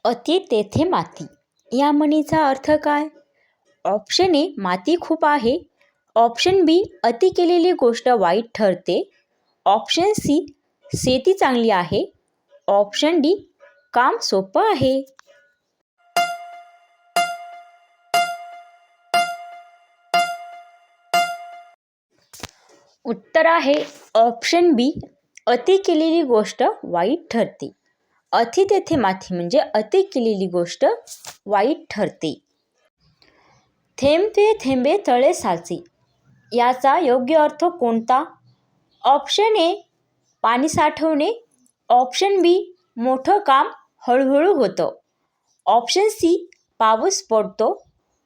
अति तेथे माती या म्हणीचा अर्थ काय? ऑप्शन ए माती खूप आहे, ऑप्शन बी अति केलेली गोष्ट वाईट ठरते, ऑप्शन सी शेती चांगली आहे, ऑप्शन डी काम सोपं आहे. उत्तर आहे ऑप्शन बी, अति केलेली गोष्ट वाईट ठरते. अति तेथे माती म्हणजे अति केलेली गोष्ट वाईट ठरते. थेंबे थेंबे तळे साचे याचा योग्य अर्थ कोणता? ऑप्शन ए पाणी साठवणे, ऑप्शन बी मोठं काम हळूहळू होतं, ऑप्शन सी पाऊस पडतो,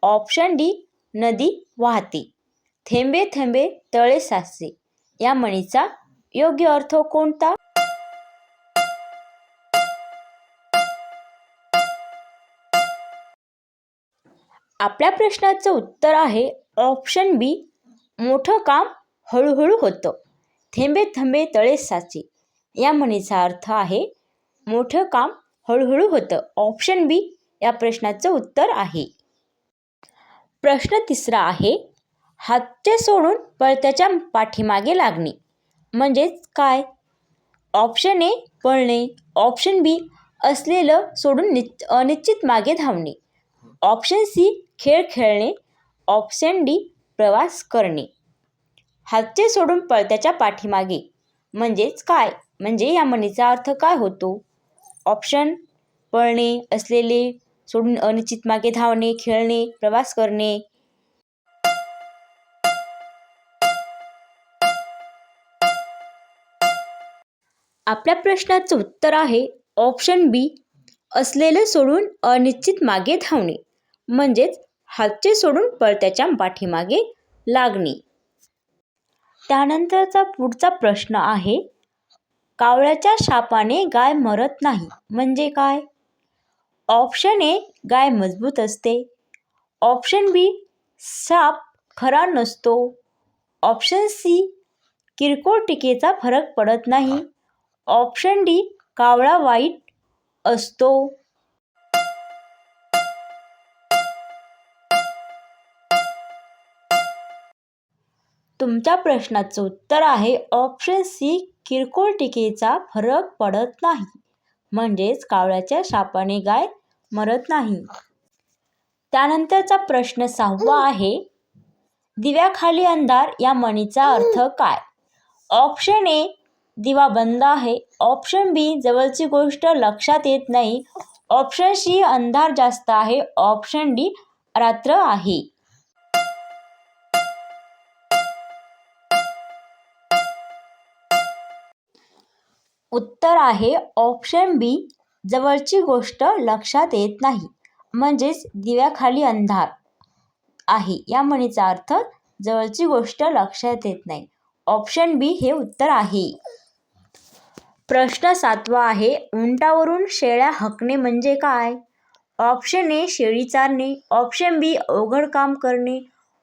ऑप्शन डी नदी वाहते. थेंबे थेंबे तळे साचे या म्हणीचा योग्य अर्थ कोणता? आपल्या प्रश्नाचं उत्तर आहे ऑप्शन बी, मोठं काम हळूहळू होतं. थेंबे थेंबे तळे साचे या म्हणीचा अर्थ आहे मोठं काम हळूहळू होतं. ऑप्शन बी या प्रश्नाचं उत्तर आहे. प्रश्न तिसरा आहे, हातचे सोडून पळत्याच्या पाठीमागे लागणे म्हणजेच काय? ऑप्शन ए पळणे, ऑप्शन बी असलेलं सोडून अनिश्चित मागे धावणे, ऑप्शन सी खेळ खेळणे, ऑप्शन डी प्रवास करणे. हातचे सोडून पळत्याच्या पाठीमागे म्हणजेच काय? म्हणजे या म्हणीचा अर्थ काय होतो? ऑप्शन पळणे, असलेले सोडून अनिश्चित मागे धावणे, खेळणे, प्रवास करणे. आपल्या प्रश्नाचं उत्तर आहे ऑप्शन बी, असलेलं सोडून अनिश्चित मागे धावणे म्हणजेच हातचे सोडून पळत्याच्या पाठीमागे लागणे. त्यानंतरचा पुढचा प्रश्न आहे, कावळ्याच्या शापाने गाय मरत नाही म्हणजे काय? ऑप्शन ए गाय मजबूत असते, ऑप्शन बी साप खरा नसतो, ऑप्शन सी किरकोळ टीकेचा फरक पडत नाही, ऑप्शन डी कावळा वाईट असतो. तुमच्या प्रश्नाचं उत्तर आहे ऑप्शन सी, किरकोळ टीकेचा फरक पडत नाही म्हणजेच कावळ्याच्या शापाने गाय मरत नाही. त्यानंतरचा प्रश्न 6वा आहे, दिव्याखाली अंधार या म्हणीचा अर्थ काय? ऑप्शन ए दिवा बंद आहे, ऑप्शन बी जवळची गोष्ट लक्षात येत नाही, ऑप्शन सी अंधार जास्त आहे, ऑप्शन डी रात्र आहे. उत्तर आहे ऑप्शन बी, जवळची गोष्ट लक्षात येत नाही म्हणजेच दिव्याखाली अंधार आहे या म्हणीचा अर्थ जवळची गोष्ट लक्षात येत नाही. ऑप्शन बी हे उत्तर आहे. प्रश्न 7वा आहे, उंटावरून शेळ्या हाकणे म्हणजे काय? ऑप्शन ए शेळी चारणे, ऑप्शन बी अवघड काम करणे,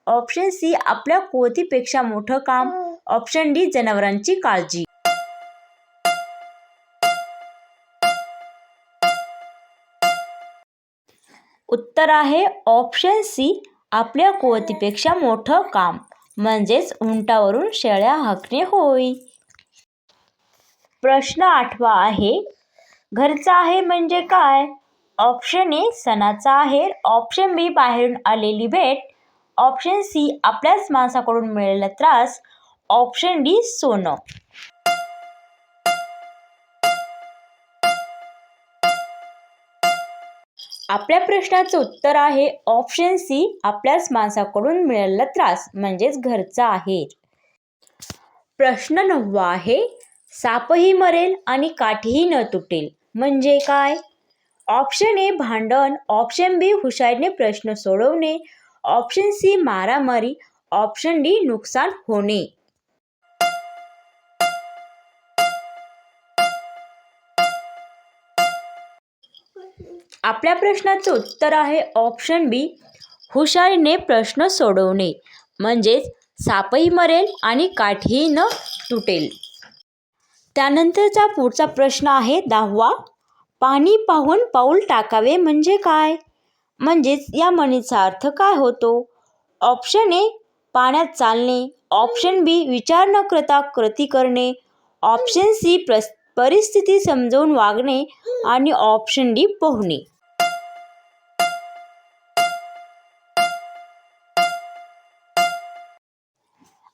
ऑप्शन सी आपल्या कुवतीपेक्षा मोठं काम, ऑप्शन डी जनावरांची काळजी. उत्तर आहे ऑप्शन सी, आपल्या कुवतीपेक्षा मोठं काम म्हणजेच उंटावरून शेळ्या हाकणे होय. प्रश्न 8वा आहे, घरचा आहे म्हणजे काय? ऑप्शन ए सणाचा आहेर, ऑप्शन बी बाहेरून आलेली भेट, ऑप्शन सी आपल्याच माणसाकडून मिळालेला त्रास, ऑप्शन डी सोनं. आपल्या प्रश्नाचं उत्तर आहे ऑप्शन सी, आपल्याच माणसाकडून मिळालेला त्रास म्हणजेच घरचा आहेर. प्रश्न 9वा आहे, सापही मरेल आणि काठीही न तुटेल म्हणजे काय? ऑप्शन ए भांडण, ऑप्शन बी हुशारीने प्रश्न सोडवणे, ऑप्शन सी मारामारी, ऑप्शन डी नुकसान होणे. आपल्या प्रश्नाचं उत्तर आहे ऑप्शन बी, हुशारीने प्रश्न सोडवणे म्हणजेच सापही मरेल आणि काठीही न तुटेल. त्यानंतरचा पुढचा प्रश्न आहे 10वा, पाणी पाहून पाऊल टाकावे म्हणजे काय? म्हणजेच या म्हणीचा अर्थ काय होतो? ऑप्शन ए पाण्यात चालणे, ऑप्शन बी विचार न करता कृती करणे, ऑप्शन सी परिस्थिती समजून वागणे आणि ऑप्शन डी पोहणे.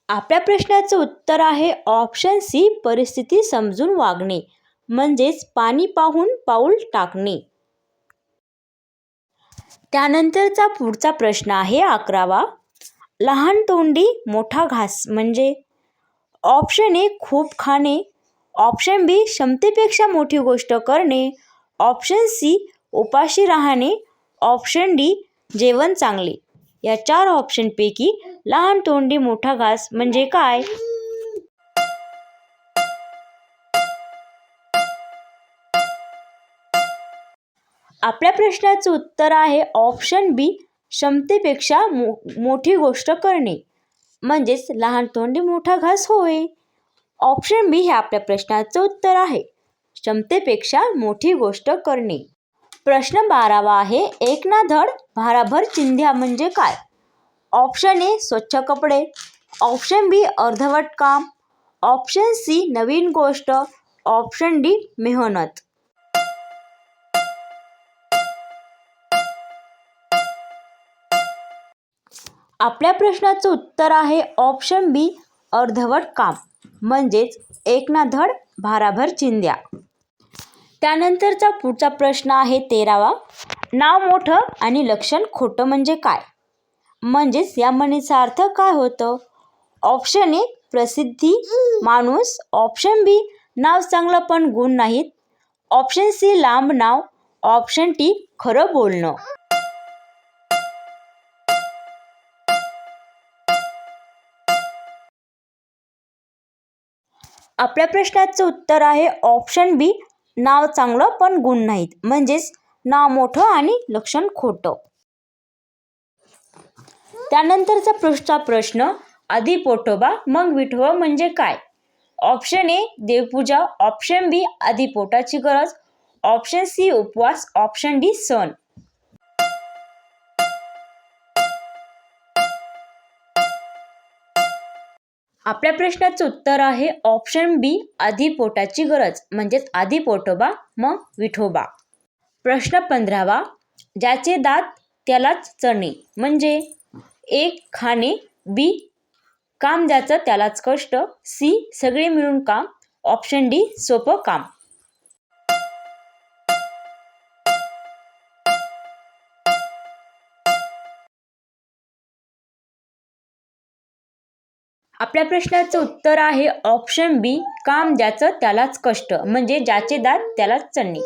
आपल्या प्रश्नाचं उत्तर आहे ऑप्शन सी परिस्थिती समजून वागणे म्हणजेच पाणी पाहून पाऊल टाकणे. त्यानंतरचा पुढचा प्रश्न आहे 11वा. लहान तोंडी मोठा घास म्हणजे? ऑप्शन ए खूप खाणे, ऑप्शन बी क्षमतेपेक्षा मोठी गोष्ट करणे, ऑप्शन सी उपाशी राहणे, ऑप्शन डी जेवण चांगले. या 4 ऑप्शनपैकी लहान तोंडी मोठा घास म्हणजे काय? आपल्या प्रश्नाचं उत्तर आहे ऑप्शन बी क्षमतेपेक्षा मोठी गोष्ट करणे म्हणजेच लहान तोंडी मोठा घास होय. ऑप्शन बी हे आपल्या प्रश्नाचं उत्तर आहे, क्षमतेपेक्षा मोठी गोष्ट करणे. प्रश्न 12वा आहे एक ना धड भाराभर चिंध्या म्हणजे काय? ऑप्शन ए स्वच्छ कपडे, ऑप्शन बी अर्धवट काम, ऑप्शन सी नवीन गोष्ट, ऑप्शन डी मेहनत. आपल्या प्रश्नाचं उत्तर आहे ऑप्शन बी अर्धवट काम म्हणजेच एक ना धड भाराभर चिंध्या. त्यानंतरचा पुढचा प्रश्न आहे 13वा. नाव मोठं आणि लक्षण खोटं म्हणजे काय? म्हणजेच या म्हणीचा अर्थ काय होतं? ऑप्शन ए प्रसिद्धी माणूस, ऑप्शन बी नाव चांगलं पण गुण नाहीत, ऑप्शन सी लांब नाव, ऑप्शन डी खरं बोलणं. आपल्या प्रश्नाचं उत्तर आहे ऑप्शन बी नाव चांगलं पण गुण नाहीत म्हणजेच नाव मोठं आणि लक्षण खोटं. त्यानंतरचा पुढचा प्रश्न आधी पोटोबा मग विठोबा म्हणजे काय? ऑप्शन ए देवपूजा, ऑप्शन बी आधी पोटाची गरज, ऑप्शन सी उपवास, ऑप्शन डी सण. आपल्या प्रश्नाचं उत्तर आहे ऑप्शन बी आधी पोटाची गरज म्हणजेच आधी पोटोबा मग विठोबा. प्रश्न 15वा. ज्याचे दात त्यालाच चणे म्हणजे? ए खाणे, बी काम ज्याचं त्यालाच कष्ट, सी सगळे मिळून काम, ऑप्शन डी सोपं काम. आपल्या प्रश्नाचं उत्तर आहे ऑप्शन बी काम ज्याचं त्यालाच कष्ट म्हणजे ज्याचे दात त्यालाच चणे.